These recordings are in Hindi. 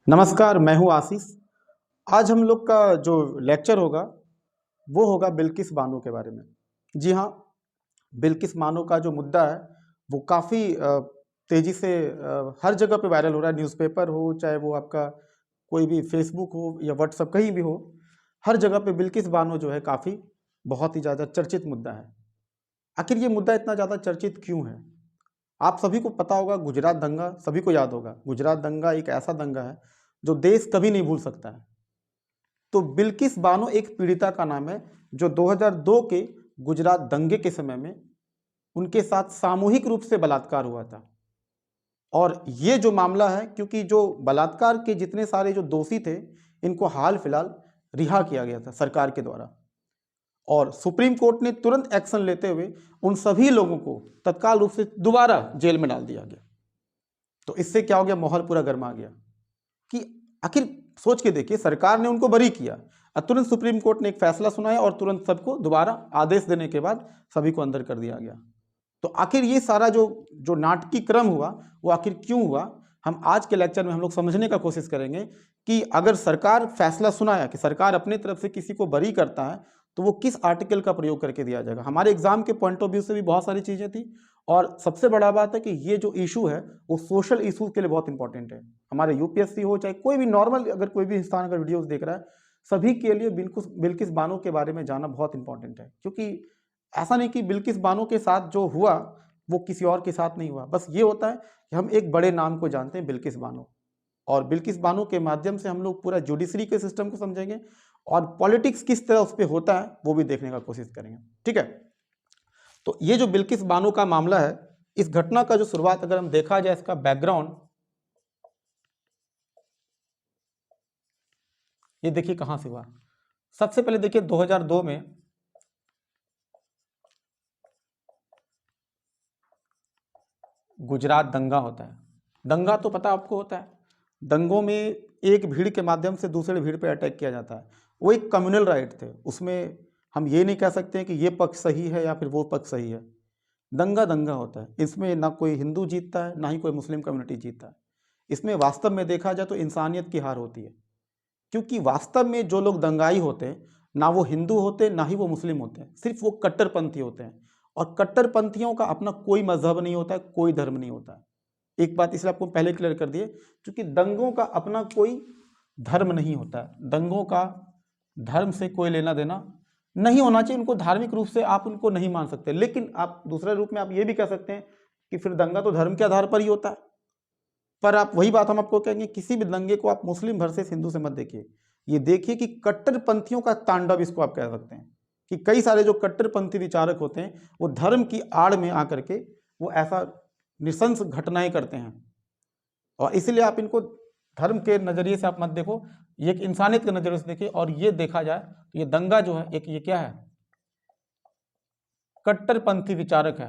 नमस्कार, मैं हूँ आशीष। आज हम लोग का जो लेक्चर होगा वो होगा बिल्किस बानो के बारे में। जी हाँ, बिल्किस बानो का जो मुद्दा है वो काफ़ी तेज़ी से हर जगह पे वायरल हो रहा है। न्यूज़पेपर हो, चाहे वो आपका कोई भी फेसबुक हो या व्हाट्सएप, कहीं भी हो, हर जगह पे बिल्किस बानो जो है काफ़ी बहुत ही ज़्यादा चर्चित मुद्दा है। आखिर ये मुद्दा इतना ज़्यादा चर्चित क्यों है? आप सभी को पता होगा, गुजरात दंगा सभी को याद होगा। गुजरात दंगा एक ऐसा दंगा है जो देश कभी नहीं भूल सकता है। तो बिल्किस बानो एक पीड़िता का नाम है जो 2002 के गुजरात दंगे के समय में उनके साथ सामूहिक रूप से बलात्कार हुआ था। और ये जो मामला है, क्योंकि जो बलात्कार के जितने सारे जो दोषी थे, इनको हाल फिलहाल रिहा किया गया था सरकार के द्वारा, और सुप्रीम कोर्ट ने तुरंत एक्शन लेते हुए उन सभी लोगों को तत्काल रूप से दोबारा जेल में डाल दिया गया। तो इससे क्या हो गया, माहौल पूरा गर्मा गया कि आखिर सोच के देखिए, सरकार ने उनको बरी किया और तुरंत सुप्रीम कोर्ट ने एक फैसला सुनाया और तुरंत सबको दोबारा आदेश देने के बाद सभी को अंदर कर दिया गया। तो आखिर ये सारा जो जो नाटकीय क्रम हुआ वो आखिर क्यों हुआ, हम आज के लेक्चर में हम लोग समझने का कोशिश करेंगे कि अगर सरकार फैसला सुनाया कि सरकार अपनी तरफ से किसी को बरी करता है तो वो किस आर्टिकल का प्रयोग करके दिया जाएगा। हमारे एग्जाम के पॉइंट ऑफ व्यू से भी बहुत सारी चीज़ें थी, और सबसे बड़ा बात है कि ये जो इशू है वो सोशल इशूज के लिए बहुत इंपॉर्टेंट है। हमारे यूपीएससी हो, चाहे कोई भी नॉर्मल, अगर कोई भी इंसान अगर वीडियोस देख रहा है, सभी के लिए बिल्किस बानो के बारे में जानना बहुत इंपॉर्टेंट है। क्योंकि ऐसा नहीं कि बिल्किस बानो के साथ जो हुआ वो किसी और के साथ नहीं हुआ। बस ये होता है कि हम एक बड़े नाम को जानते हैं, बिल्किस बानो, और बिल्किस बानो के माध्यम से हम लोग पूरा जुडिशरी के सिस्टम को समझेंगे और पॉलिटिक्स किस तरह उस पर होता है वो भी देखने का कोशिश करेंगे। ठीक है, तो ये जो बिल्किस बानो का मामला है, इस घटना का जो शुरुआत अगर हम देखा जाए, इसका बैकग्राउंड ये देखिए कहां से हुआ। सबसे पहले देखिए 2002 में गुजरात दंगा होता है। दंगा तो पता आपको होता है, दंगों में एक भीड़ के माध्यम से दूसरे भीड़ पर अटैक किया जाता है। वो एक कम्युनल राइट थे, उसमें हम ये नहीं कह सकते हैं कि ये पक्ष सही है या फिर वो पक्ष सही है। दंगा दंगा होता है, इसमें ना कोई हिंदू जीतता है ना ही कोई मुस्लिम कम्युनिटी जीतता है। इसमें वास्तव में देखा जाए तो इंसानियत की हार होती है, क्योंकि वास्तव में जो लोग दंगाई होते हैं ना वो हिंदू होते ना ही वो मुस्लिम होते हैं, सिर्फ वो कट्टरपंथी होते हैं। और कट्टरपंथियों का अपना कोई मजहब नहीं होता है, कोई धर्म नहीं होता है। एक बात इसलिए आपको पहले क्लियर कर दिए, क्योंकि दंगों का अपना कोई धर्म नहीं होता है। दंगों का धर्म से कोई लेना देना नहीं होना चाहिए। उनको धार्मिक रूप से आप उनको नहीं मान सकते, लेकिन आप दूसरे रूप में आप ये भी कह सकते हैं कि फिर दंगा तो धर्म के आधार पर ही होता है। पर आप वही बात हम आपको कहेंगे, किसी भी दंगे को आप मुस्लिम वर्सेस हिंदू से मत देखिए, ये देखिए कि कट्टरपंथियों का तांडव इसको आप कह सकते हैं। कि कई सारे जो कट्टरपंथी विचारक होते हैं वो धर्म की आड़ में आकर के वो ऐसा नृशंस घटनाएं करते हैं, और इसीलिए आप इनको धर्म के नजरिए से आप मत देखो, ये एक इंसानियत के नजरिए से देखिए। और ये देखा जाए तो ये दंगा जो है एक, ये क्या है, कट्टरपंथी विचारक है।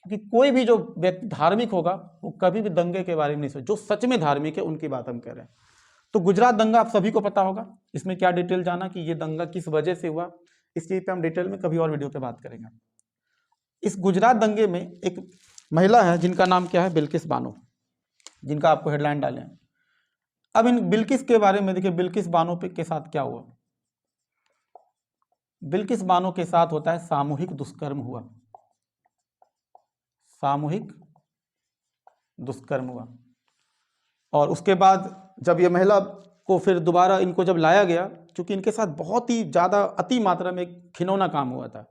क्योंकि कोई भी जो व्यक्ति धार्मिक होगा वो कभी भी दंगे के बारे में नहीं सोचे। जो सच में धार्मिक है उनकी बात हम कह रहे हैं। तो गुजरात दंगा आप सभी को पता होगा, इसमें क्या डिटेल जाना कि ये दंगा किस वजह से हुआ, इस चीज पे हम डिटेल में कभी और वीडियो पे बात करेंगे। इस गुजरात दंगे में एक महिला है जिनका नाम क्या है, बिल्किस बानो, जिनका आपको हेडलाइन डाले हैं। अब इन बिल्किस के बारे में देखिए, बिल्किस बानो के साथ क्या हुआ। बिल्किस बानो के साथ होता है सामूहिक दुष्कर्म हुआ, सामूहिक दुष्कर्म हुआ। और उसके बाद जब ये महिला को फिर दोबारा इनको जब लाया गया, क्योंकि इनके साथ बहुत ही ज़्यादा अति मात्रा में घिनौना काम हुआ था,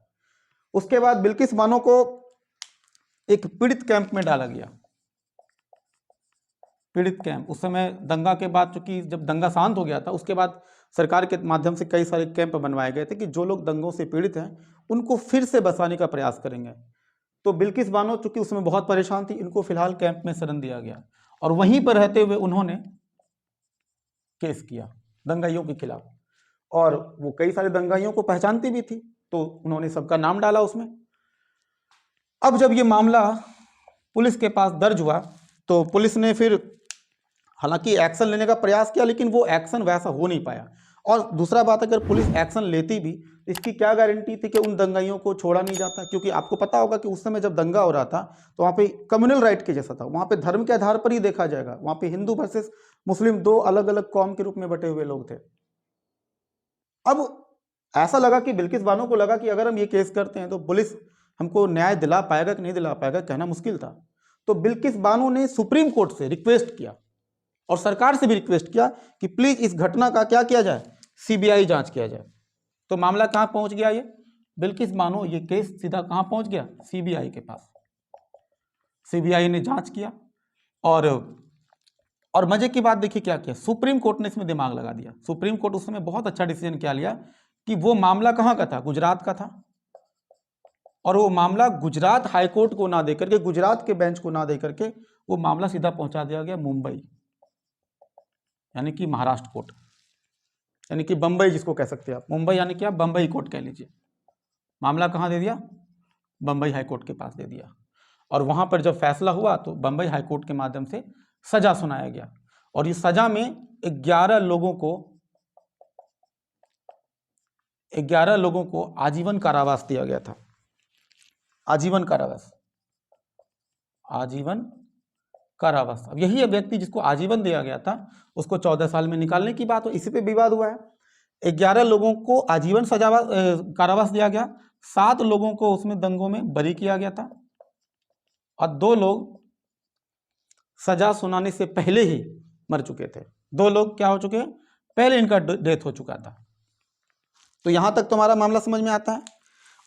उसके बाद बिल्किस बानो को एक पीड़ित कैंप में डाला गया। पीड़ित कैंप, उस समय दंगा के बाद, चूंकि जब दंगा शांत हो गया था उसके बाद सरकार के माध्यम से कई सारे कैंप बनवाए गए थे कि जो लोग दंगों से पीड़ित हैं उनको फिर से बसाने का प्रयास करेंगे। तो बिल्किस बानो चूंकि उसमें बहुत परेशान थी, इनको फिलहाल कैंप में शरण दिया गया, और वहीं पर रहते हुए उन्होंने केस किया दंगाइयों के खिलाफ। और वो कई सारे दंगाइयों को पहचानती भी थी, तो उन्होंने सबका नाम डाला उसमें। अब जब ये मामला पुलिस के पास दर्ज हुआ तो पुलिस ने फिर हालांकि एक्शन लेने का प्रयास किया, लेकिन वो एक्शन वैसा हो नहीं पाया। और दूसरा बात, अगर पुलिस एक्शन लेती भी, इसकी क्या गारंटी थी कि उन दंगाइयों को छोड़ा नहीं जाता? क्योंकि आपको पता होगा कि उस समय जब दंगा हो रहा था तो वहाँ पे कम्युनल राइट के जैसा था, वहाँ पे धर्म के आधार पर ही देखा जाएगा, वहाँ पे हिंदू वर्सेस मुस्लिम दो अलग अलग कौम के रूप में बटे हुए लोग थे। अब ऐसा लगा कि बिल्किस बानो को लगा कि अगर हम ये केस करते हैं तो पुलिस हमको न्याय दिला पाएगा कि नहीं दिला पाएगा, कहना मुश्किल था। तो बिल्किस बानो ने सुप्रीम कोर्ट से रिक्वेस्ट किया और सरकार से भी रिक्वेस्ट किया कि प्लीज इस घटना का क्या किया जाए, सीबीआई जांच किया जाए। तो मामला कहां पहुंच गया? ये बिल्किस बानो, ये केस सीधा कहां पहुंच गया? सीबीआई के पास। सीबीआई ने जांच किया और मजे की बात देखिए क्या किया, सुप्रीम कोर्ट ने इसमें दिमाग लगा दिया। सुप्रीम कोर्ट उस समय बहुत अच्छा डिसीजन क्या लिया कि वो मामला कहां का था? गुजरात का था। और वो मामला गुजरात हाईकोर्ट को ना देकर के, गुजरात के बेंच को ना देकर के, वो मामला सीधा पहुंचा दिया गया मुंबई, यानी कि महाराष्ट्र कोर्ट, यानी कि बंबई जिसको कह सकते हैं आप, मुंबई यानी कि आप बंबई कोर्ट कह लीजिए। मामला कहां दे दिया? बंबई हाईकोर्ट के पास दे दिया। और वहां पर जब फैसला हुआ तो बंबई हाईकोर्ट के माध्यम से सजा सुनाया गया। और इस सजा में 11 लोगों को आजीवन कारावास दिया गया था। आजीवन कारावास, आजीवन कारावास। अब यही व्यक्ति जिसको आजीवन दिया गया था उसको 14 साल में निकालने की बात हो, इसी पे विवाद हुआ है। 11 लोगों को आजीवन कारावास दिया गया, 7 लोगों को उसमें दंगों में बरी किया गया था और 2 लोग सजा सुनाने से पहले ही मर चुके थे। 2 लोग क्या हो चुके हैं? पहले इनका डेथ हो चुका था। तो यहां तक तुम्हारा मामला समझ में आता है।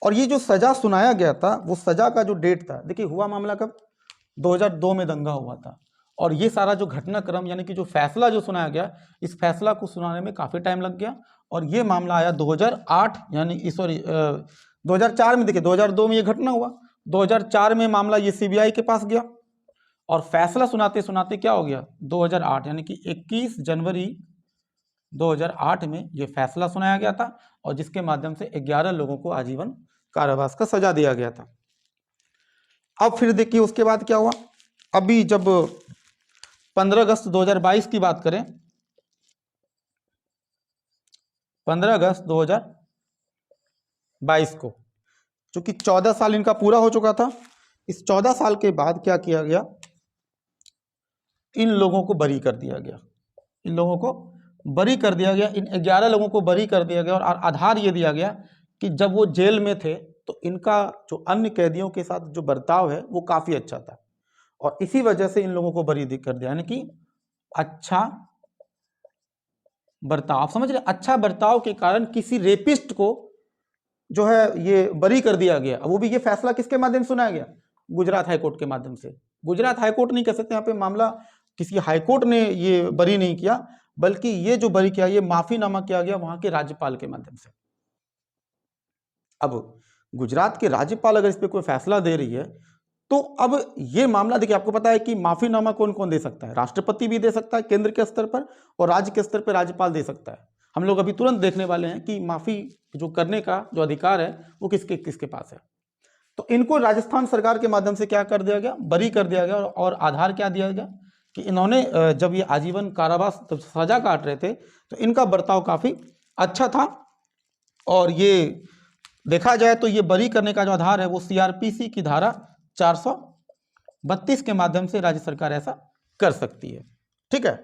और ये जो सजा सुनाया गया था, वो सजा का जो डेट था, देखिए हुआ मामला कब? 2002 में दंगा हुआ था। और ये सारा जो घटनाक्रम यानी कि जो फैसला जो सुनाया गया, इस फैसला को सुनाने में काफी टाइम लग गया। और ये मामला आया 2008, यानी सॉरी 2004 में। देखिए 2002 में ये घटना हुआ, 2004 में मामला ये सीबीआई के पास गया और फैसला सुनाते सुनाते क्या हो गया? 2008, यानी कि 21 जनवरी 2008 में ये फैसला सुनाया गया था और जिसके माध्यम से 11 लोगों को आजीवन कारावास का सजा दिया गया था। अब फिर देखिए उसके बाद क्या हुआ। अभी जब 15 अगस्त 2022 की बात करें, 15 अगस्त 2022 को, चूंकि 14 साल इनका पूरा हो चुका था, इस 14 साल के बाद क्या किया गया? इन लोगों को बरी कर दिया गया। इन लोगों को बरी कर दिया गया, इन 11 लोगों को बरी कर दिया गया। और आधार ये दिया गया कि जब वो जेल में थे तो इनका जो अन्य कैदियों के साथ जो बर्ताव है वो काफी अच्छा था और इसी वजह से इन लोगों को बरी कर दिया, यानी कि अच्छा बर्ताव। आप समझ रहे? अच्छा बर्ताव के कारण किसी रेपिस्ट को जो है ये बरी कर दिया गया। वो भी ये फैसला किसके माध्यम से सुनाया गया? गुजरात हाईकोर्ट के माध्यम से। गुजरात हाईकोर्ट नहीं कह सकते, यहाँ पे मामला किसी हाईकोर्ट ने ये बरी नहीं किया, बल्कि ये जो बरी किया, ये माफीनामा किया गया वहां के राज्यपाल के माध्यम से। अब गुजरात के राज्यपाल अगर इस पे कोई फैसला दे रही है तो अब ये मामला, देखिए आपको पता है कि माफीनामा कौन कौन दे सकता है? राष्ट्रपति भी दे सकता है केंद्र के स्तर पर, और राज्य के स्तर पर राज्यपाल दे सकता है। हम लोग अभी तुरंत देखने वाले हैं कि माफी जो करने का जो अधिकार है वो किसके किसके पास है। तो इनको राजस्थान सरकार के माध्यम से क्या कर दिया गया? बरी कर दिया गया। और आधार क्या दिया गया कि इन्होंने जब ये आजीवन कारावास जब सजा काट रहे थे तो इनका बर्ताव काफी अच्छा था। और ये देखा जाए तो ये बरी करने का जो आधार है वो सीआरपीसी की धारा 432 के माध्यम से राज्य सरकार ऐसा कर सकती है। ठीक है,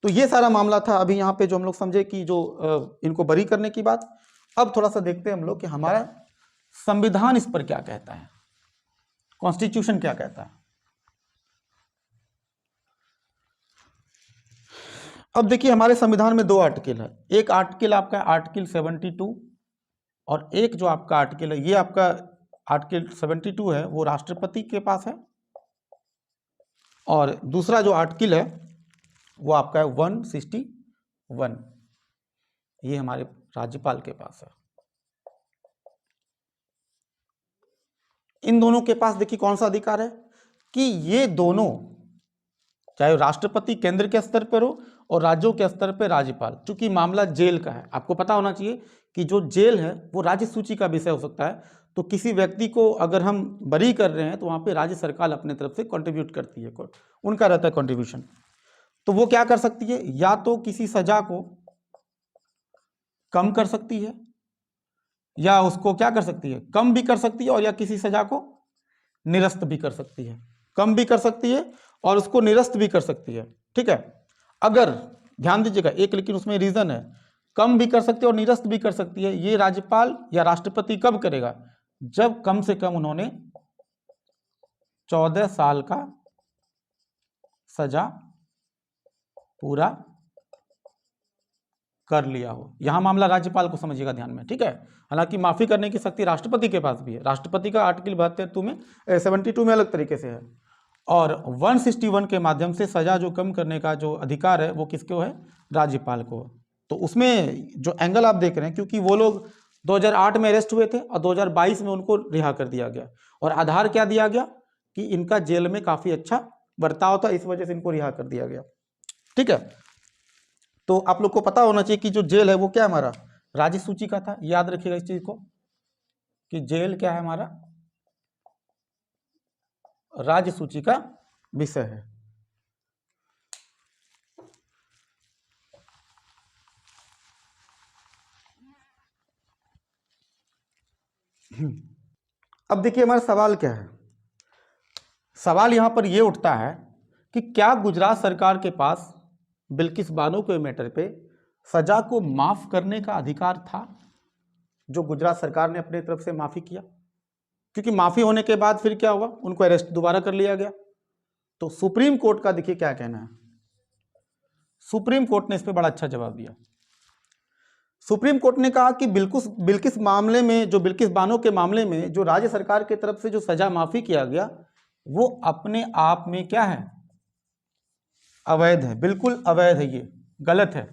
तो ये सारा मामला था अभी यहाँ पे जो हम लोग समझे कि जो इनको बरी करने की बात। अब थोड़ा सा देखते हैं हम लोग कि हमारा संविधान इस पर क्या कहता है, कॉन्स्टिट्यूशन क्या कहता है। अब देखिए हमारे संविधान में 2 आर्टिकल है। एक आर्टिकल आपका आर्टिकल 72 और एक जो आपका आर्टिकल है, ये आपका आर्टिकल 72 है वो राष्ट्रपति के पास है, और दूसरा जो आर्टिकल है वो आपका है 161, ये हमारे राज्यपाल के पास है। इन दोनों के पास देखिए कौन सा अधिकार है कि ये दोनों, चाहे राष्ट्रपति केंद्र के स्तर पर हो और राज्यों के स्तर पर राज्यपाल, चूंकि मामला जेल का है, आपको पता होना चाहिए कि जो जेल है वो राज्य सूची का विषय हो सकता है। तो किसी व्यक्ति को अगर हम बरी कर रहे हैं तो वहां पे राज्य सरकार अपने तरफ से कंट्रीब्यूट करती है, उनका रहता है कंट्रीब्यूशन। तो वो क्या कर सकती है, या तो किसी सजा को कम कर सकती है, या उसको क्या कर सकती है, कम भी कर सकती है, और या किसी सजा को निरस्त भी कर सकती है। कम भी कर सकती है और उसको निरस्त भी कर सकती है। ठीक है, अगर ध्यान दीजिएगा एक लेकिन उसमें रीजन है, कम भी कर सकती है और निरस्त भी कर सकती है। ये राज्यपाल या राष्ट्रपति कब करेगा, जब कम से कम उन्होंने 14 साल का सजा पूरा कर लिया हो। यहां मामला राज्यपाल को समझिएगा ध्यान में। ठीक है, हालांकि माफी करने की शक्ति राष्ट्रपति के पास भी है। राष्ट्रपति का आर्टिकल 72 में अलग तरीके से है, और 161 के माध्यम से सजा जो कम करने का जो अधिकार है वो किसको है, राज्यपाल को। तो उसमें जो एंगल आप देख रहे हैं, क्योंकि वो लोग 2008 में अरेस्ट हुए थे और 2022 में उनको रिहा कर दिया गया, और आधार क्या दिया गया कि इनका जेल में काफी अच्छा बर्ताव था, इस वजह से इनको रिहा कर दिया गया। ठीक है, तो आप लोग को पता होना चाहिए कि जो जेल है वो क्या है, हमारा राज्य सूची का था। याद रखिएगा इस चीज को कि जेल क्या है, हमारा राज्य सूची का विषय है। अब देखिए हमारा सवाल क्या है। सवाल यहां पर यह उठता है कि क्या गुजरात सरकार के पास बिल्किस बानो के मैटर पे सजा को माफ करने का अधिकार था, जो गुजरात सरकार ने अपने तरफ से माफी किया। क्योंकि माफी होने के बाद फिर क्या हुआ, उनको अरेस्ट दोबारा कर लिया गया। तो सुप्रीम कोर्ट का देखिए क्या कहना है। सुप्रीम कोर्ट ने इस पर बड़ा अच्छा जवाब दिया। सुप्रीम कोर्ट ने कहा कि बिल्किस मामले में, जो बिल्किस बानो के मामले में जो राज्य सरकार की तरफ से जो सजा माफी किया गया, वो अपने आप में क्या है, अवैध है। बिल्कुल अवैध है, ये गलत है।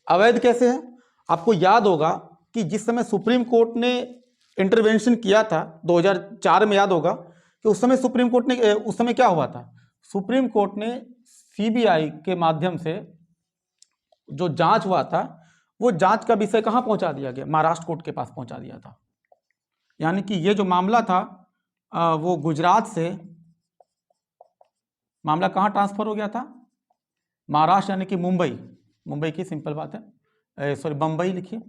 अवैध कैसे है, आपको याद होगा कि जिस समय सुप्रीम कोर्ट ने इंटरवेंशन किया था 2004 में, याद होगा कि उस समय सुप्रीम कोर्ट ने, उस समय क्या हुआ था, सुप्रीम कोर्ट ने सीबीआई के माध्यम से जो जांच हुआ था, वो जांच का विषय कहां पहुंचा दिया गया, महाराष्ट्र कोर्ट के पास पहुंचा दिया था। यानी कि ये जो मामला था वो गुजरात से मामला कहां ट्रांसफर हो गया था, महाराष्ट्र, यानी कि मुंबई की सिंपल बात है, सॉरी बंबई लिखिए,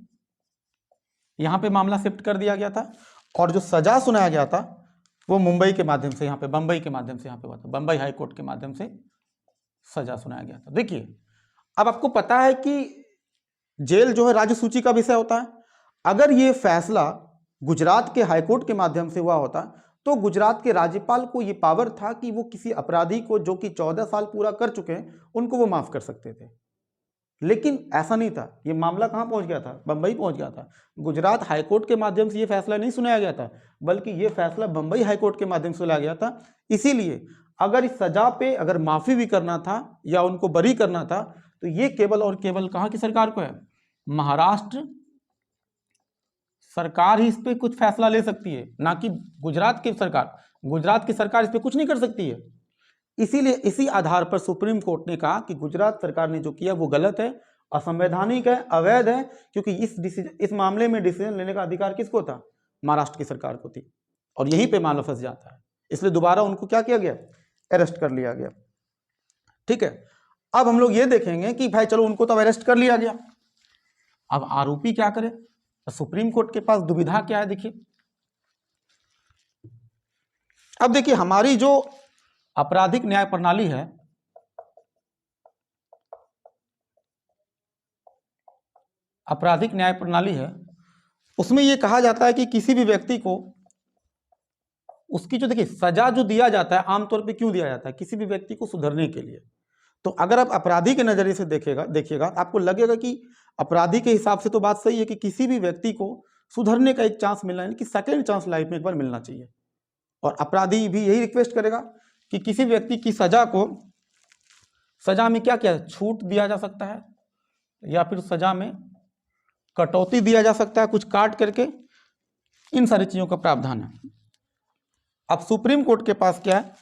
यहां पे मामला शिफ्ट कर दिया गया था। और जो सजा सुनाया गया था वो मुंबई के माध्यम से, यहाँ पे बंबई के माध्यम से यहाँ पे हुआ था, बंबई हाई कोर्ट के माध्यम से सजा सुनाया गया था। देखिए अब आपको पता है कि जेल जो है राज्य सूची का विषय होता है। अगर ये फैसला गुजरात के हाईकोर्ट के माध्यम से हुआ होता तो गुजरात के राज्यपाल को ये पावर था कि वो किसी अपराधी को जो कि 14 साल पूरा कर चुके हैं उनको वो माफ कर सकते थे। लेकिन ऐसा नहीं था। ये मामला कहां पहुंच गया था, बंबई पहुंच गया था। गुजरात हाईकोर्ट के माध्यम से ये फैसला नहीं सुनाया गया था, बल्कि ये फैसला बंबई हाईकोर्ट के माध्यम से लाया गया था। इसीलिए अगर इस सजा पे अगर माफी भी करना था या उनको बरी करना था तो ये केवल और केवल कहां की सरकार को है, महाराष्ट्र सरकार ही इस पे कुछ फैसला ले सकती है, ना कि गुजरात की सरकार। गुजरात की सरकार इस पे कुछ नहीं कर सकती है। इसीलिए इसी आधार पर सुप्रीम कोर्ट ने कहा कि गुजरात सरकार ने जो किया वो गलत है, असंवैधानिक है, अवैध है, क्योंकि इस मामले में डिसीजन लेने का अधिकार किसको था, महाराष्ट्र की सरकार को थी। और यहीं पे मामला फंस जाता है। इसलिए दोबारा उनको क्या किया गया, अरेस्ट कर लिया गया। ठीक है, अब हम लोग ये देखेंगे कि भाई चलो उनको तो अरेस्ट कर लिया गया, अब आरोपी क्या करे। तो सुप्रीम कोर्ट के पास दुविधा क्या है, देखिए अब देखिए हमारी जो आपराधिक न्याय प्रणाली है, आपराधिक न्याय प्रणाली है, उसमें यह कहा जाता है कि किसी भी व्यक्ति को उसकी जो देखिए सजा जो दिया जाता है आमतौर पे क्यों दिया जाता है, किसी भी व्यक्ति को सुधरने के लिए। तो अगर आप अपराधी के नजरिए से देखिएगा आपको लगेगा कि अपराधी के हिसाब से तो बात सही है कि किसी भी व्यक्ति को सुधरने का एक चांस मिलना है, कि सेकेंड चांस लाइफ में एक बार मिलना चाहिए। और अपराधी भी यही रिक्वेस्ट करेगा कि किसी व्यक्ति की सजा में क्या क्या छूट दिया जा सकता है, या फिर सजा में कटौती दिया जा सकता है, कुछ काट करके, इन सारी चीजों का प्रावधान है। अब सुप्रीम कोर्ट के पास क्या है,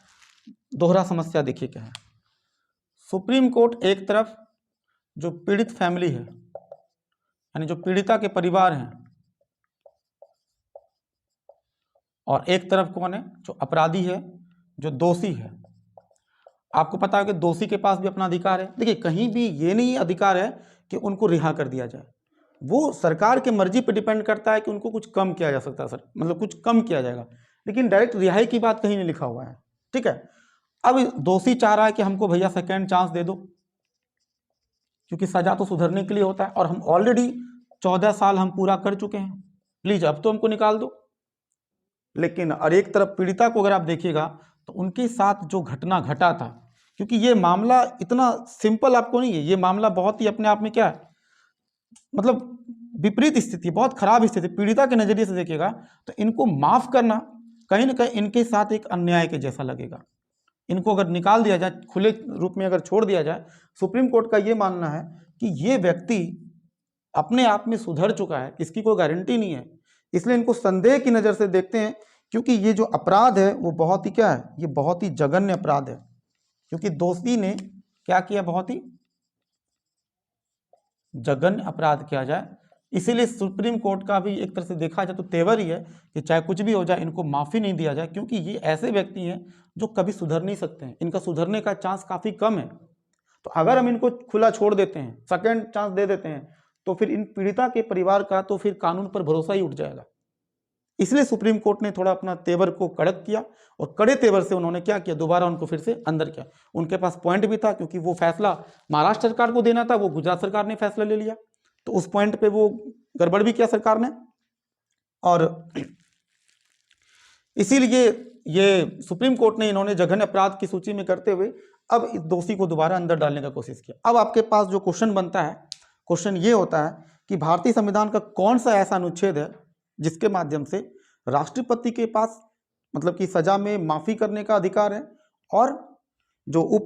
दोहरा समस्या देखिए क्या है। सुप्रीम कोर्ट एक तरफ जो पीड़ित फैमिली है, यानी जो पीड़िता के परिवार हैं, और एक तरफ कौन है, जो अपराधी है, जो दोषी है। आपको पता है कि दोषी के पास भी अपना अधिकार है। देखिए कहीं भी ये नहीं अधिकार है कि उनको रिहा कर दिया जाए, वो सरकार की मर्जी पे डिपेंड करता है कि उनको कुछ कम किया जा सकता है सर, मतलब कुछ कम किया जाएगा, लेकिन डायरेक्ट रिहाई की बात कहीं नहीं लिखा हुआ है। ठीक है, अब दोषी चाह रहा है कि हमको भैया सेकेंड चांस दे दो, क्योंकि सजा तो सुधरने के लिए होता है और हम ऑलरेडी 14 साल हम पूरा कर चुके हैं, प्लीज अब तो हमको निकाल दो। लेकिन और एक तरफ पीड़िता को अगर आप देखिएगा तो उनके साथ जो घटना घटा था, क्योंकि ये मामला इतना सिंपल आपको नहीं है, ये मामला बहुत ही अपने आप में क्या है, मतलब विपरीत स्थिति, बहुत खराब स्थिति। पीड़िता के नजरिए से देखिएगा तो इनको माफ करना कहीं ना कहीं इनके साथ एक अन्याय के जैसा लगेगा। इनको अगर निकाल दिया जाए, खुले रूप में अगर छोड़ दिया जाए, सुप्रीम कोर्ट का ये मानना है कि ये व्यक्ति अपने आप में सुधर चुका है, इसकी कोई गारंटी नहीं है, इसलिए इनको संदेह की नज़र से देखते हैं, क्योंकि ये जो अपराध है वो बहुत ही क्या है, ये बहुत ही जघन्य अपराध है, क्योंकि दोषी ने क्या किया, बहुत ही जघन्य अपराध किया जाए। इसीलिए सुप्रीम कोर्ट का भी एक तरह से देखा जाए तो तेवर ही है कि चाहे कुछ भी हो जाए इनको माफ़ी नहीं दिया जाए, क्योंकि ये ऐसे व्यक्ति हैं जो कभी सुधर नहीं सकते हैं, इनका सुधरने का चांस काफ़ी कम है। तो अगर हम इनको खुला छोड़ देते हैं, सेकेंड चांस दे देते हैं, तो फिर इन पीड़िता के परिवार का तो फिर कानून पर भरोसा ही उठ जाएगा। इसलिए सुप्रीम कोर्ट ने थोड़ा अपना तेवर को कड़क किया और कड़े तेवर से उन्होंने क्या किया, दोबारा उनको फिर से अंदर किया। उनके पास पॉइंट भी था, क्योंकि वो फैसला महाराष्ट्र सरकार को देना था, वो गुजरात सरकार ने फैसला ले लिया, तो उस पॉइंट पे वो गड़बड़ भी किया सरकार ने। और इसीलिए ये सुप्रीम कोर्ट ने इन्होंने जघन्य अपराध की सूची में करते हुए अब इस दोषी को दोबारा अंदर डालने का कोशिश किया। अब आपके पास जो क्वेश्चन बनता है, क्वेश्चन ये होता है कि भारतीय संविधान का कौन सा ऐसा अनुच्छेद है जिसके माध्यम से राष्ट्रपति के पास मतलब कि सजा में माफी करने का अधिकार है और जो उप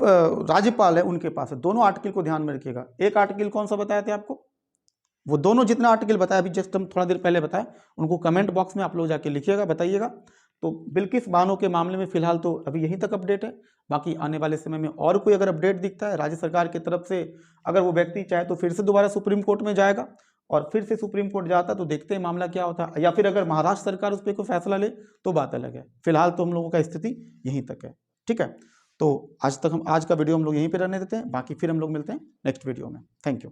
राज्यपाल है उनके पास है। दोनों आर्टिकल को ध्यान में रखिएगा। एक आर्टिकल कौन सा बताया था आपको, वो दोनों जितना आर्टिकल बताया अभी जस्ट हम थोड़ा देर पहले बताया, उनको कमेंट बॉक्स में आप लोग जाके लिखिएगा, बताइएगा। तो बिल्किस बानो के मामले में फिलहाल तो अभी यहीं तक अपडेट है, बाकी आने वाले समय में और कोई अगर अपडेट दिखता है राज्य सरकार की तरफ से, अगर वो व्यक्ति चाहे तो फिर से दोबारा सुप्रीम कोर्ट में जाएगा और फिर से सुप्रीम कोर्ट जाता तो देखते हैं मामला क्या होता है, या फिर अगर महाराष्ट्र सरकार उस पर कोई फैसला ले तो बात अलग है। फिलहाल तो हम लोगों का स्थिति यहीं तक है। ठीक है, तो आज का वीडियो हम लोग यहीं पर रहने देते हैं, बाकी फिर हम लोग मिलते हैं नेक्स्ट वीडियो में। Thank you.